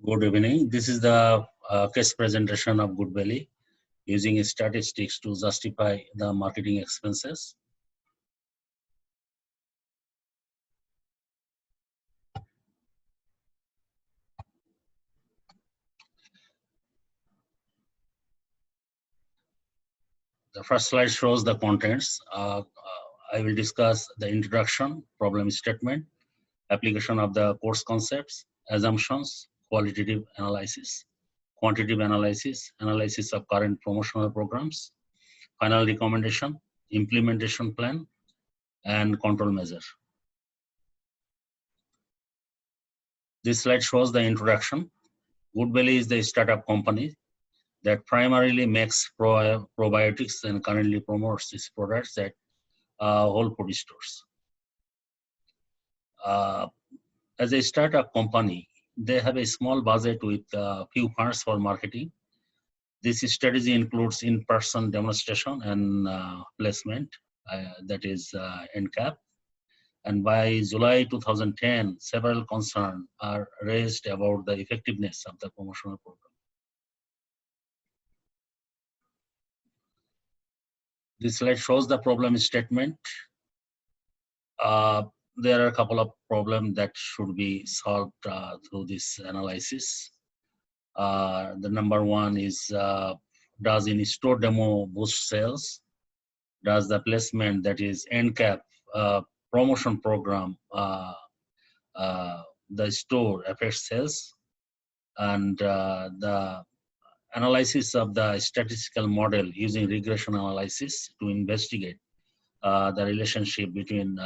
Good evening. This is the case presentation of GoodBelly using statistics to justify the marketing expenses. The first slide shows the contents. I will discuss the introduction, problem statement, application of the course concepts, assumptions, qualitative analysis, quantitative analysis, analysis of current promotional programs, final recommendation, implementation plan, and control measure. This slide shows the introduction. GoodBelly is the startup company that primarily makes probiotics and currently promotes its products at whole food stores. As a startup company, they have a small budget with few funds for marketing. This strategy includes in-person demonstration and placement, that is NCAP. And by July 2010, several concerns are raised about the effectiveness of the promotional program. This slide shows the problem statement. There are a couple of problems that should be solved through this analysis. The number one is, does in-store demo boost sales? Does the placement, that is NCAP promotion program, the store affect sales? And the analysis of the statistical model using regression analysis to investigate the relationship between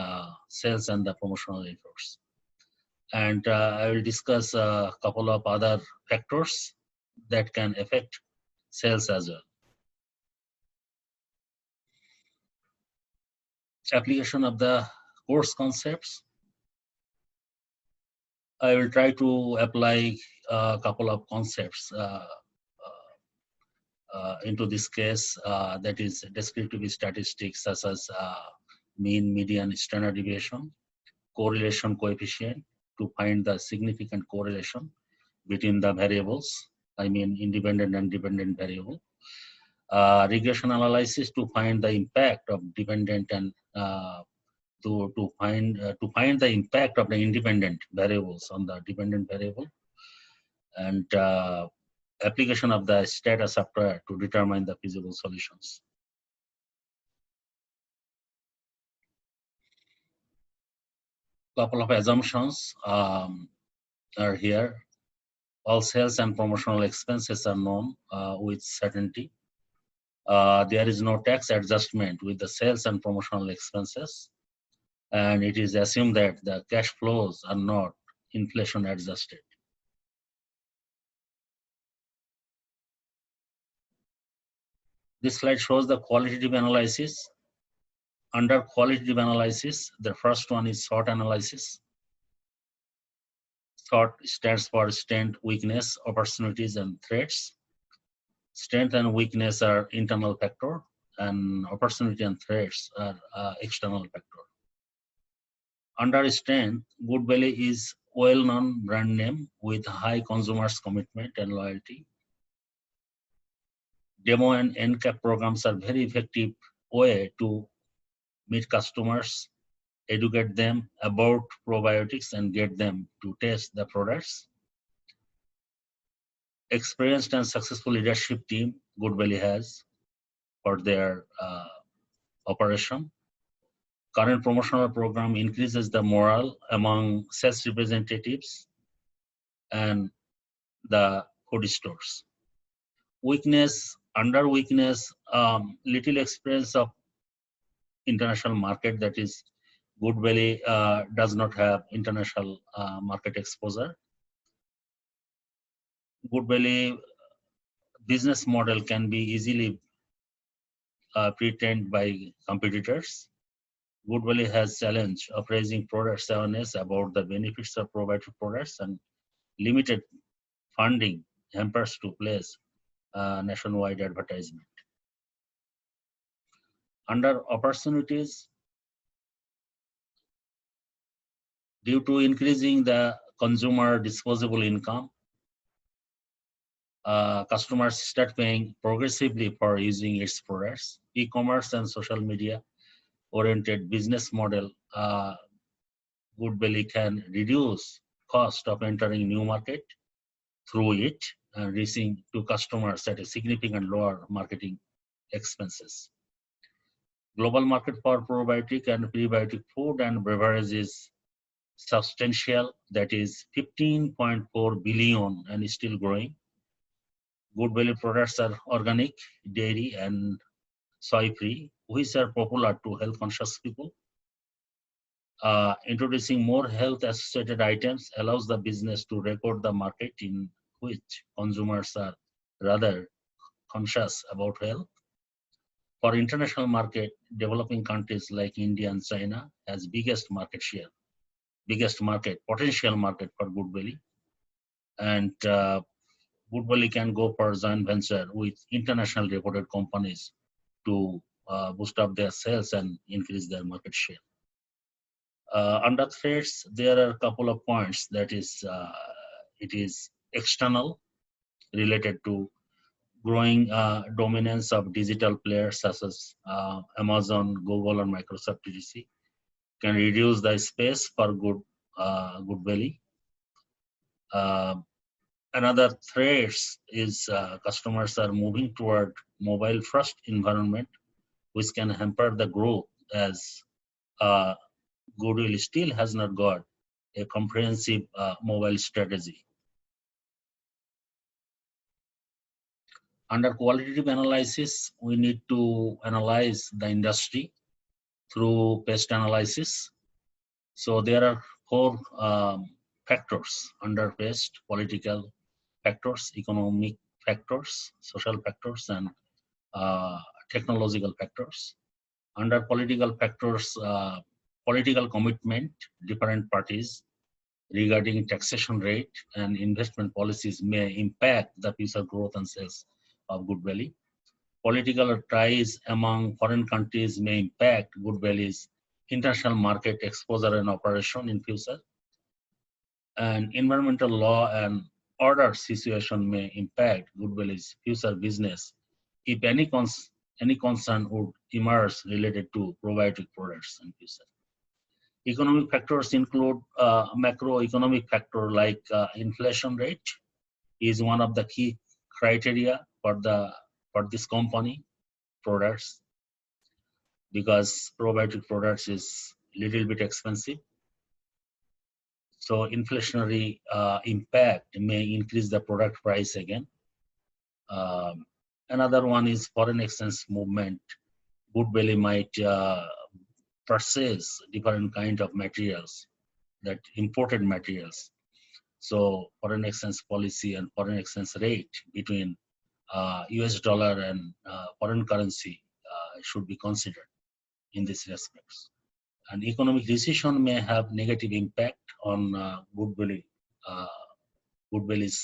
sales and the promotional efforts. And I will discuss a couple of other factors that can affect sales as well. Application of the course concepts. I will try to apply a couple of concepts into this case, that is descriptive statistics such as mean, median, standard deviation, correlation coefficient to find the significant correlation between the variables, I mean independent and dependent variable. Regression analysis to find the impact of dependent and to find the impact of the independent variables on the dependent variable, and application of the Stata software to determine the feasible solutions. Couple of assumptions are here. All sales and promotional expenses are known with certainty. There is no tax adjustment with the sales and promotional expenses, and it is assumed that the cash flows are not inflation adjusted. This slide shows the qualitative analysis. Under qualitative analysis, the first one is SWOT analysis. SWOT stands for strength, weakness, opportunities, and threats. Strength and weakness are internal factor, and opportunity and threats are external factor. Under strength, GoodBelly is well-known brand name with high consumers' commitment and loyalty. Demo and NCAP programs are very effective way to meet customers, educate them about probiotics, and get them to test the products. Experienced and successful leadership team GoodBelly has for their operation. Current promotional program increases the morale among sales representatives and the food stores. Weakness, under weakness, little experience of international market, that is GoodBelly does not have international market exposure. GoodBelly business model can be easily pretended by competitors. GoodBelly has challenge of raising product awareness about the benefits of probiotic products, and limited funding hampers to place nationwide advertisement. Under opportunities, due to increasing the consumer disposable income, customers start paying progressively for using its products. E-commerce and social media oriented business model, GoodBelly can reduce cost of entering new market through it and reaching to customers at a significant lower marketing expenses. Global market for probiotic and prebiotic food and beverage is substantial, that is 15.4 billion and is still growing. GoodBelly products are organic, dairy and soy-free, which are popular to health-conscious people. Introducing more health-associated items allows the business to record the market in which consumers are rather conscious about health. For international market, developing countries like India and China has biggest market share, biggest market, potential market for GoodBelly. And GoodBelly can go for joint venture with international reported companies to boost up their sales and increase their market share. Under threats, there are a couple of points. That is, it is external, related to growing dominance of digital players such as Amazon, Google, and Microsoft etc. can reduce the space for GoodBelly. Another threats is customers are moving toward mobile-first environment, which can hamper the growth as GoodBelly still has not got a comprehensive mobile strategy. Under qualitative analysis, we need to analyze the industry through pest analysis. So there are four factors under pest: political factors, economic factors, social factors, and technological factors. Under political factors, political commitment, different parties regarding taxation rate and investment policies may impact the future growth and sales of GoodBelly. Political ties among foreign countries may impact GoodBelly's international market exposure and operation in future. And environmental law and order situation may impact GoodBelly's future business if any concern would emerge related to probiotic products in future. Economic factors include macroeconomic factor like inflation rate is one of the key criteria for this company products, because probiotic products is little bit expensive. So inflationary impact may increase the product price again. Another one is foreign exchange movement. GoodBelly might purchase different kind of materials, that imported materials. So foreign exchange policy and foreign exchange rate between US dollar and foreign currency should be considered in these respects. An economic recession may have negative impact on GoodBelly's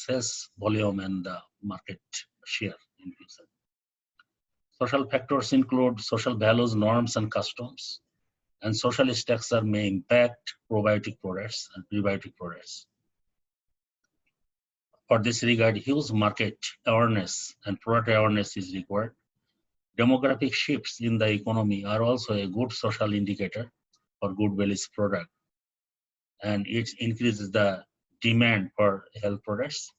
sales volume and market share in future. Social factors include social values, norms, and customs, and social structure may impact probiotic products and prebiotic products. For this regard, huge market awareness and product awareness is required. Demographic shifts in the economy are also a good social indicator for GoodBelly's product, and it increases the demand for health products.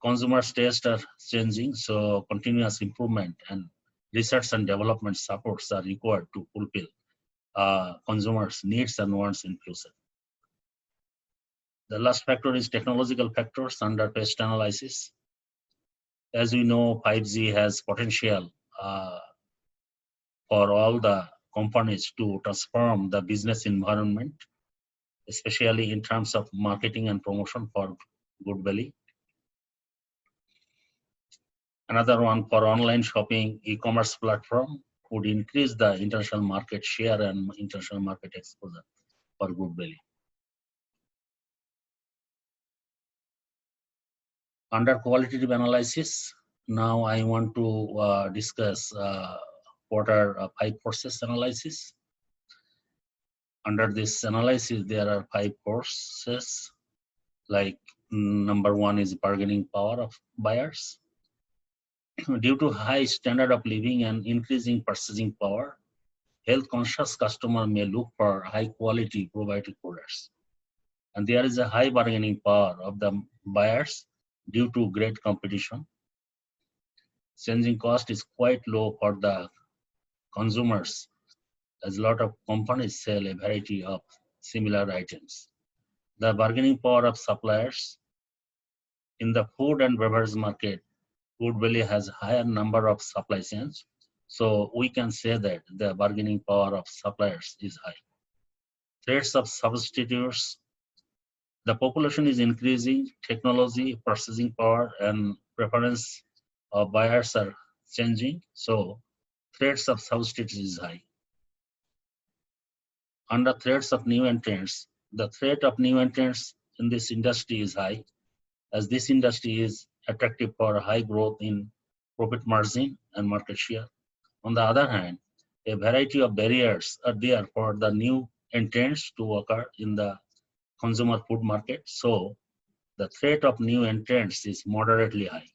Consumer tastes are changing, so continuous improvement and research and development supports are required to fulfill consumers' needs and wants in future. The last factor is technological factors under pest analysis. As we know, 5G has potential for all the companies to transform the business environment, especially in terms of marketing and promotion for GoodBelly. Another one for online shopping, e-commerce platform would increase the international market share and international market exposure for GoodBelly. Under qualitative analysis, now I want to discuss what are 5 forces analysis. Under this analysis, there are 5 forces like Number one is bargaining power of buyers. Due to high standard of living and increasing purchasing power, health-conscious customer may look for high-quality probiotic products. And there is a high bargaining power of the buyers due to great competition. Changing cost is quite low for the consumers, as a lot of companies sell a variety of similar items. The bargaining power of suppliers in the food and beverage market, GoodBelly has higher number of supply chains, so we can say that the bargaining power of suppliers is high. Threats of substitutes. The population is increasing, technology, purchasing power, and preference of buyers are changing, so threats of substitutes is high. Under threats of new entrants, the threat of new entrants in this industry is high, as this industry is attractive for high growth in profit margin and market share. On the other hand, a variety of barriers are there for the new entrants to occur in the consumer food market, so the threat of new entrants is moderately high.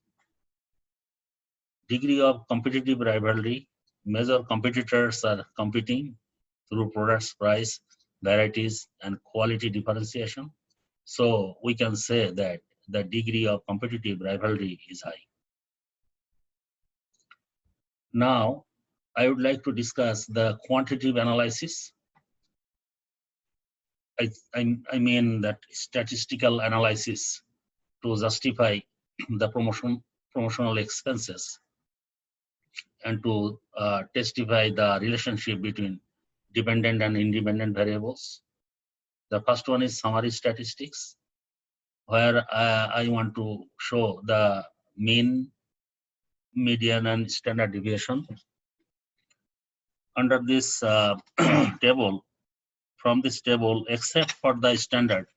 Degree of competitive rivalry. Major competitors are competing through products, price, varieties, and quality differentiation. So we can say that the degree of competitive rivalry is high. Now, I would like to discuss the quantitative analysis. I mean that statistical analysis to justify the promotional expenses and to testify the relationship between dependent and independent variables. The first one is summary statistics, where I want to show the mean, median, and standard deviation. Under this table, from this table, except for the standard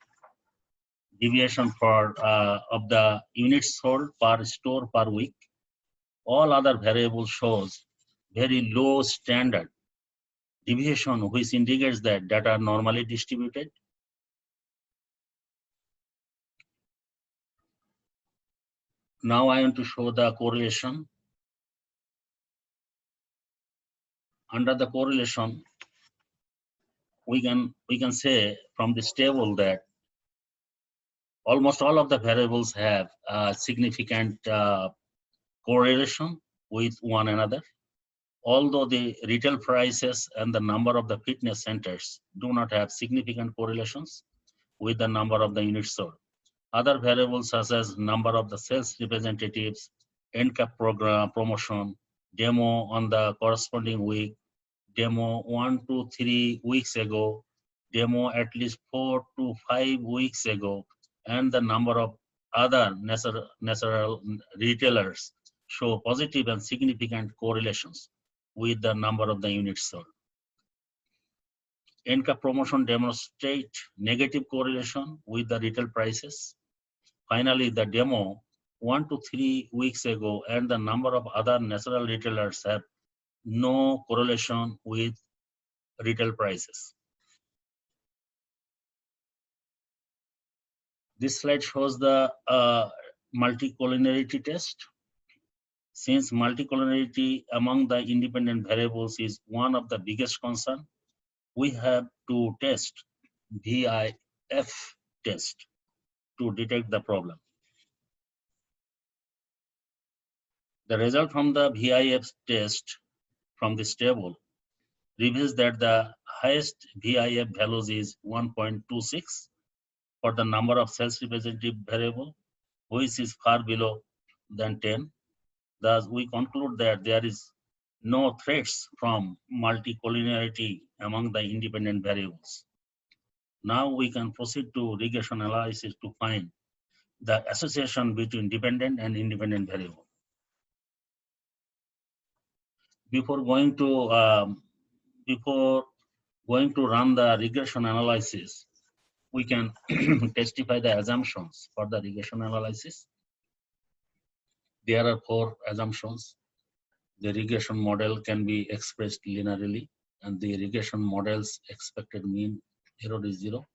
deviation for of the units sold per store per week, all other variables shows very low standard deviation, which indicates that data are normally distributed. Now I want to show the correlation. Under the correlation, we can say from this table that almost all of the variables have significant correlation with one another. Although the retail prices and the number of the fitness centers do not have significant correlations with the number of the units sold. Other variables such as number of the sales representatives, end cap program, promotion, demo on the corresponding week, demo 1 to 3 weeks ago, demo at least 4 to 5 weeks ago, and the number of other natural retailers show positive and significant correlations with the number of the units sold. End cap promotion demonstrate negative correlation with the retail prices. Finally, the demo 1 to 3 weeks ago and the number of other natural retailers have no correlation with retail prices. This slide shows the multicollinearity test. Since multicollinearity among the independent variables is one of the biggest concern, we have to test VIF test to detect the problem. The result from the VIF test from this table reveals that the highest VIF values is 1.26 for the number of sales representative variable, which is far below than 10. Thus, we conclude that there is no threats from multicollinearity among the independent variables. Now we can proceed to regression analysis to find the association between dependent and independent variable. Before going to run the regression analysis, we can testify the assumptions for the regression analysis. There are 4 assumptions. The regression model can be expressed linearly, and the regression model's expected mean error is 0.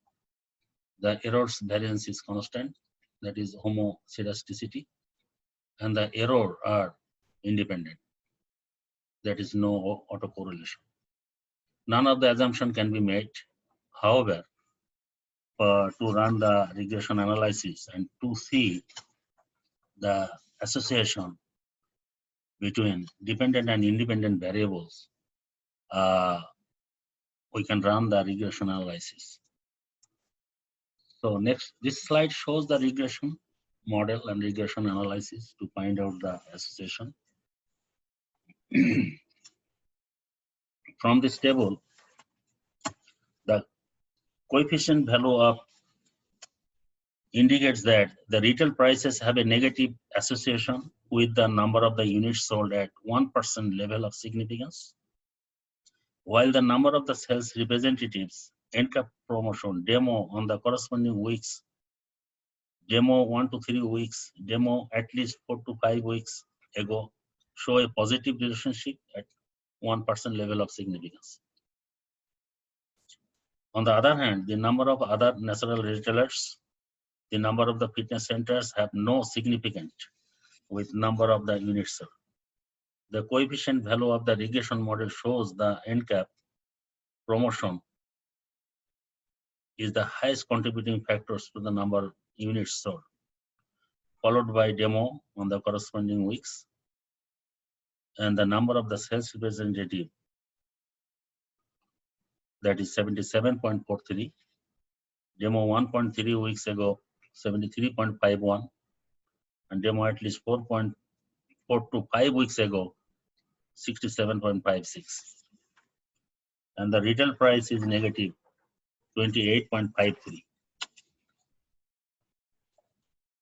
The error's variance is constant. that is homoscedasticity, and the error are independent, that is no autocorrelation. None of the assumption can be made. However, to run the regression analysis and to see the association between dependent and independent variables, we can run the regression analysis. So next, this slide shows the regression model and regression analysis to find out the association. From this table, the coefficient value of indicates that the retail prices have a negative association with the number of the units sold at 1% level of significance, while the number of the sales representatives NCAP promotion demo on the corresponding weeks, demo 1 to 3 weeks, demo at least 4 to 5 weeks ago, show a positive relationship at 1% level of significance. On the other hand, the number of other natural retailers, the number of the fitness centers have no significance with number of the units sold. The coefficient value of the regression model shows the NCAP promotion is the highest contributing factors to the number of units sold, followed by demo on the corresponding weeks, and the number of the sales representative, that is 77.43, demo 1.3 weeks ago, 73.51, and demo at least 4 to 5 weeks ago, 67.56. And the retail price is negative 28.53.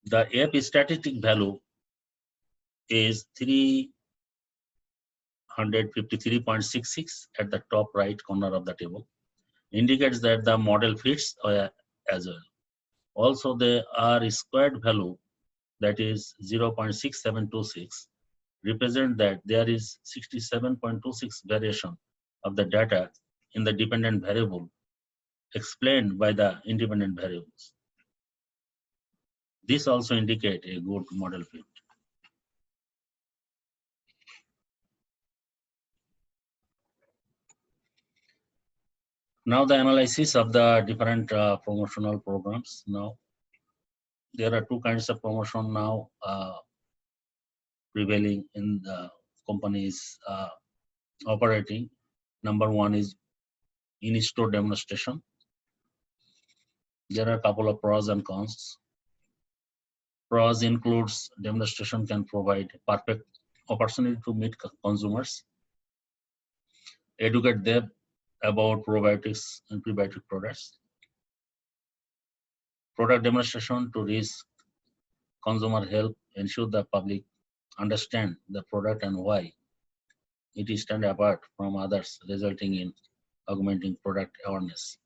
The F statistic value is 353.66 at the top right corner of the table, indicates that the model fits as well. Also, the R squared value, that is 0.6726, represent that there is 67.26 variation of the data in the dependent variable explained by the independent variables. This also indicate a good model fit. Now the analysis of the different promotional programs. Now there are two kinds of promotion now prevailing in the companies operating. Number one is in-store demonstration. There are a couple of pros and cons. Pros includes demonstration can provide perfect opportunity to meet consumers, educate them about probiotics and prebiotic products. Product demonstration to reach consumer help ensure the public understand the product and why it is stand apart from others, resulting in augmenting product awareness.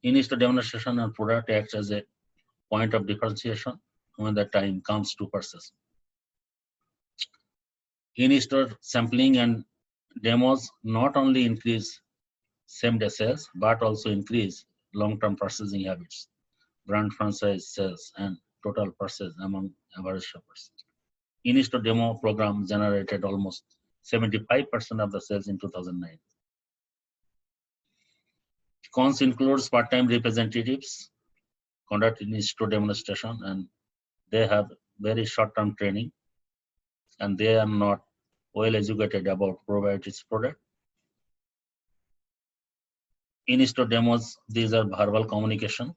In-store demonstration and product acts as a point of differentiation when the time comes to purchase. In-store sampling and demos not only increase same-day sales, but also increase long-term purchasing habits, brand franchise sales, and total purchase among average shoppers. In-store demo program generated almost 75% of the sales in 2009. Cons includes part-time representatives conduct in-store demonstration, and they have very short-term training, and they are not well educated about probiotics product. In-store demos, these are verbal communication,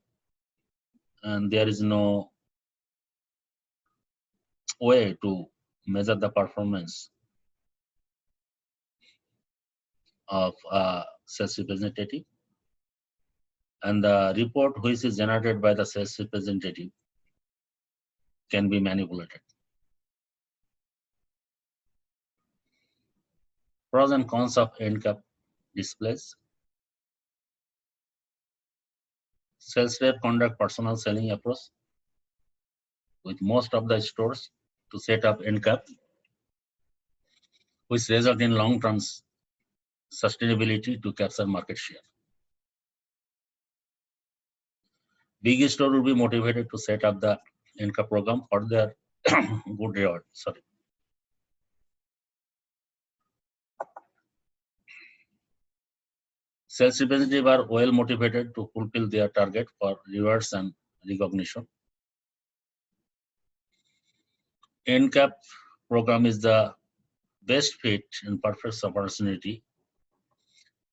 and there is no way to measure the performance of a sales representative, and the report which is generated by the sales representative can be manipulated. Pros and cons of NCAP displays. Sales rep conduct personal selling approach with most of the stores to set up NCAP, which result in long-term sustainability to capture market share. Big store will be motivated to set up the NCAP program for their good reward. Sorry. Sales representatives are well motivated to fulfill their target for rewards and recognition. NCAP program is the best fit and perfect opportunity.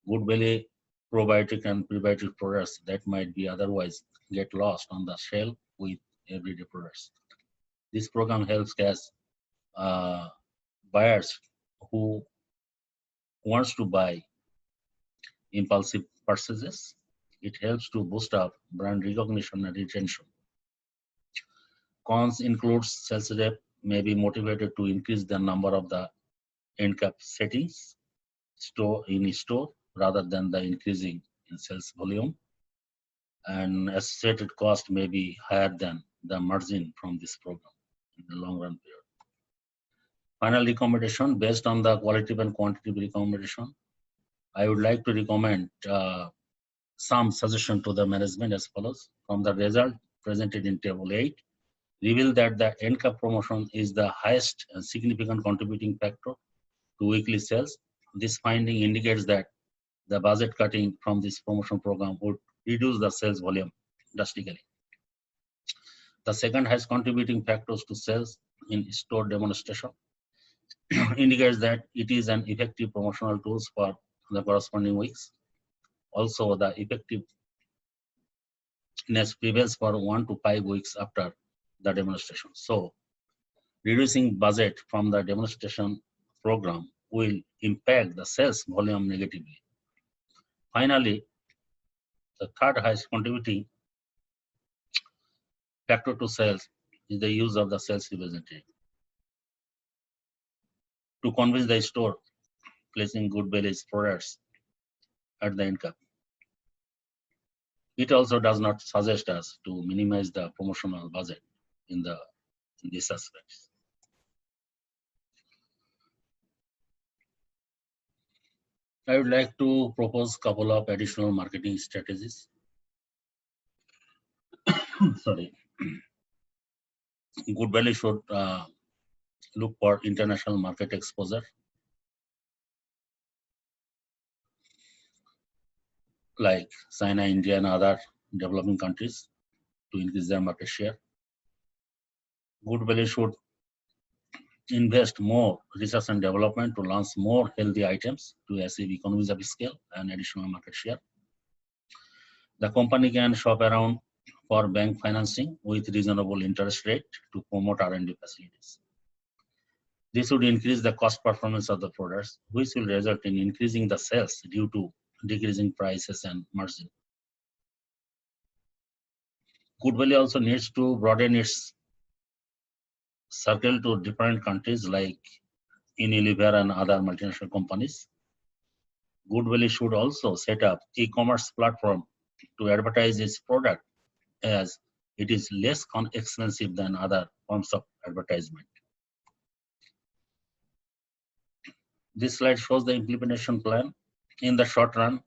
GoodBelly probiotic and prebiotic products that might be otherwise get lost on the shelf with everyday products. This program helps catch buyers who wants to buy impulsive purchases. It helps to boost up brand recognition and retention. Cons includes sales rep may be motivated to increase the number of the NCAP settings in store rather than the increasing in sales volume, and associated cost may be higher than the margin from this program in the long run period. Final recommendation based on the qualitative and quantitative recommendation, I would like to recommend some suggestion to the management as follows. From the result presented in table 8, reveal that the NCAP promotion is the highest and significant contributing factor to weekly sales. This finding indicates that the budget cutting from this promotion program would reduce the sales volume drastically. The second highest contributing factors to sales in store demonstration indicates that it is an effective promotional tools for the corresponding weeks. Also, the effectiveness prevails for 1 to 5 weeks after the demonstration. So, reducing budget from the demonstration program will impact the sales volume negatively. Finally, the third highest contributing factor to sales is the use of the sales representative to convince the store placing GoodBelly's products at the NCAP. It also does not suggest us to minimize the promotional budget in these aspects. I would like to propose a couple of additional marketing strategies. Sorry. GoodBelly should look for international market exposure, like China, India, and other developing countries to increase their market share. GoodBelly should invest more research and development to launch more healthy items to achieve economies of scale and additional market share. The company can shop around for bank financing with reasonable interest rate to promote R&D facilities. This would increase the cost performance of the products, which will result in increasing the sales due to decreasing prices and margin. GoodBelly also needs to broaden its circle to different countries like Unilever and other multinational companies. GoodBelly should also set up e-commerce platform to advertise its product, as it is less expensive than other forms of advertisement. This slide shows the implementation plan. In the short run,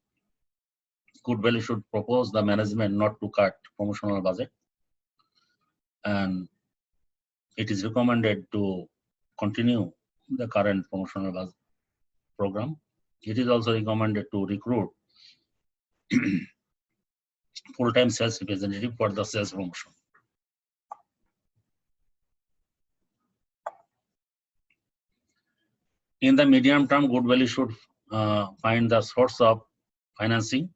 GoodBelly should propose the management not to cut promotional budget, and it is recommended to continue the current promotional program. It is also recommended to recruit full-time sales representative for the sales promotion. In the medium term, GoodBelly should find the source of financing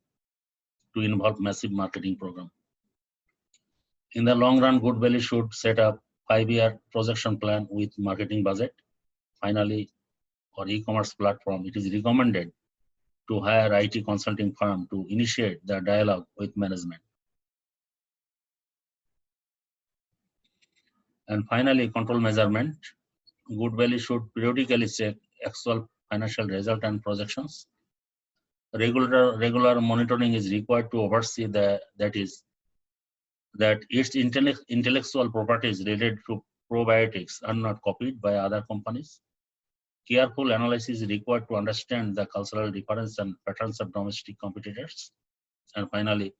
to involve massive marketing program. In the long run, GoodBelly should set up 5-year projection plan with marketing budget. Finally, for e-commerce platform, it is recommended to hire IT consulting firm to initiate the dialogue with management. And finally, control measurement. GoodBelly should periodically check actual financial result and projections. Regular monitoring is required to oversee that its intellectual properties related to probiotics are not copied by other companies. Careful analysis is required to understand the cultural difference and patterns of domestic competitors. And finally,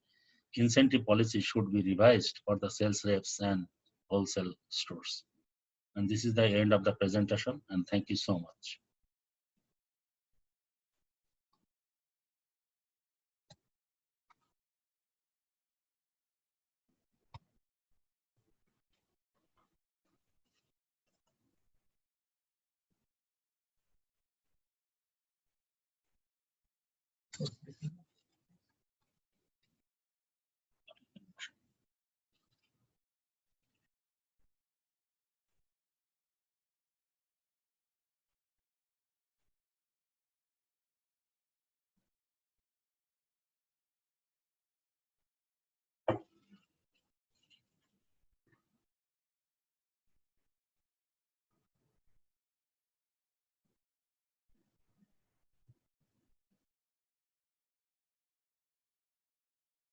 incentive policy should be revised for the sales reps and wholesale stores. And this is the end of the presentation, and thank you so much.